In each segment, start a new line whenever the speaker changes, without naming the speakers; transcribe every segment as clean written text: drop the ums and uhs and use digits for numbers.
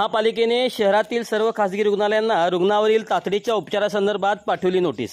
महापालिकेने शहरातील सर्व खासगी रुग्णालयांना रुग्णावरील तातडीच्या उपचारासंदर्भात पाठवली नोटीस।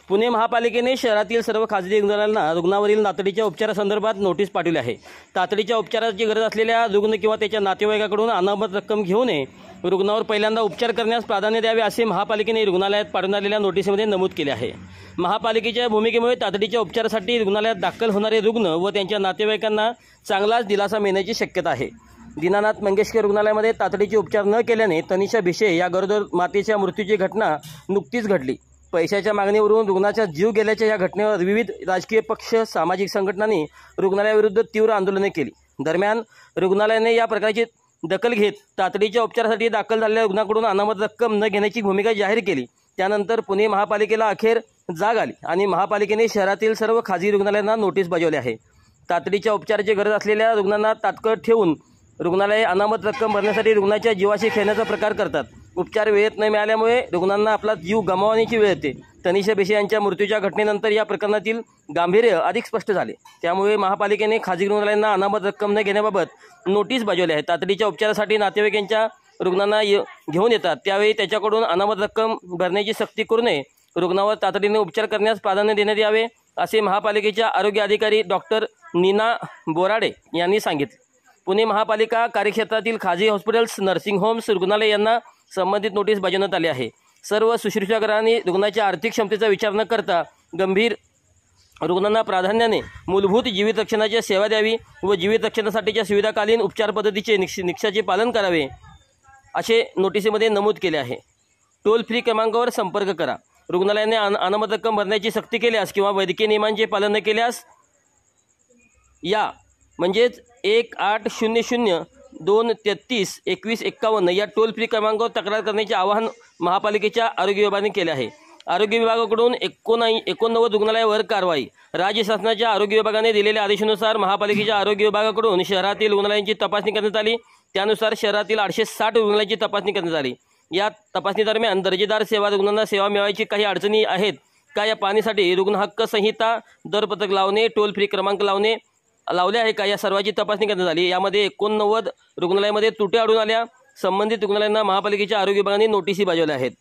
पुणे महापालिकेने शहरातील सर्व खासगी रुग्णालयांना रुग्णावरील तातडीच्या उपचारासंदर्भात नोटीस पाठवली आहे। तातडीच्या उपचाराची गरज असलेल्या रुग्ण किंवा त्याच्या नातेवाईकाकडून अनामत रक्कम घेऊ नये, रुग्णावर पहिल्यांदा उपचार करण्यास प्राधान्य द्यावे असे महापालिकेने रुग्णालयात पाठवण्यात नोटीसमध्ये नमूद केले आहे। महापालिकेच्या भूमिकेमुळे तातडीच्या उपचारासाठी रुग्णालयात दाखल होणारे रुग्ण व त्यांच्या नातेवाईकांना चांगलाच दिलासा मिळण्याची शक्यता आहे। दीनानाथ मंगेशकर रुग्णालयामध्ये तातडीचे उपचार न केल्याने तनिषा भिशे या गरोदर मातेच्या मृत्यूची घटना नुकतीच घडली। पैशाच्या मागणीवरून रुग्णाचा जीव गेल्याच्या या घटनेवर विविध राजकीय पक्ष, सामाजिक संघटनांनी रुग्णालयाविरुद्ध तीव्र आंदोलने केली। दरम्यान रुग्णालयाने या प्रकारची दखल घेत तातडीच्या उपचारासाठी दाखल झालेल्या रुग्णाकडून अनामत रक्कम न घेण्याची भूमिका जाहीर केली। त्यानंतर पुणे महापालिकेला अखेर जाग आली आणि महापालिकेने शहरातील सर्व खासगी रुग्णालयांना नोटीस बजावली आहे। तातडीच्या उपचाराची गरज असलेल्या रुग्णांना तात्काळ ठेवून रुग्णालये अनामत रक्कम भरण्यासाठी रुग्णाच्या जीवाशी खेळण्याचा प्रकार करतात। उपचार वेळेत न मिळाल्यामुळे रुग्णांना आपला जीव गमावण्याची वेळ येते। तनिषा भिशे यांच्या मृत्यूच्या घटनेनंतर या प्रकरणातील गांभीर्य अधिक स्पष्ट झाले। त्यामुळे महापालिकेने खासगी रुग्णालयांना अनामत रक्कम न घेण्याबाबत नोटीस बजावली आहे। तातडीच्या उपचारासाठी नातेवाईकांच्या रुग्णांना घेऊन येतात त्यावेळी त्याच्याकडून अनामत रक्कम भरण्याची सक्ती करू नये, रुग्णावर तातडीने उपचार करण्यास प्राधान्य देण्यात यावे असे महापालिकेच्या आरोग्य अधिकारी डॉक्टर नीना बोराडे यांनी सांगितले। पुणे महापालिका कार्यक्षेत्रातील खाजगी हॉस्पिटल्स, नर्सिंग होम्स, रुग्णालय यांना संबंधित नोटीस बजावण्यात आली आहे। सर्व सुश्रूषागृहांनी रुग्णाच्या आर्थिक क्षमतेचा विचार न करता गंभीर रुग्णांना प्राधान्याने मूलभूत जीवित रक्षणाची सेवा द्यावी व जीवित रक्षणासाठीच्या सुविधाकालीन उपचार पद्धतीचे निकषाचे पालन करावे असे नोटीसमध्ये नमूद केले आहे। टोल फ्री क्रमांकावर संपर्क करा। रुग्णालयाने अनामत रक्कम भरण्याची सक्ती केल्यास किंवा वैद्यकीय नियमांचे पालन न केल्यास या म्हणजेच 1800-233-2151 या टोल फ्री क्रमांकावर तक्रार करण्याचे आवाहन महापालिकेच्या आरोग्य विभागाने केले आहे। आरोग्य विभागाकडून 89 रुग्णालयावर कारवाई। राज्य शासनाच्या आरोग्य विभागाने दिलेल्या आदेशानुसार महापालिकेच्या आरोग्य विभागाकडून शहरातील रुग्णालयांची तपासणी करण्यात आली। त्यानुसार शहरातील 860 रुग्णालयांची तपासणी करण्यात आली। या तपासणी दरम्यान दर्जेदार सेवा रुग्णांना सेवा मिळवायची काही अडचणी आहेत का या पाहणीसाठी रुग्ण हक्क संहिता, दरपत्रक लावणे, टोल फ्री क्रमांक लावले आहे का या सर्वांची तपासणी करण्यात आली। यामध्ये 89 रुग्णालयामध्ये त्रुटी आढळून आल्या। संबंधित रुग्णालयांना महापालिकेच्या आरोग्य विभागाने नोटीसी बजावल्या आहेत।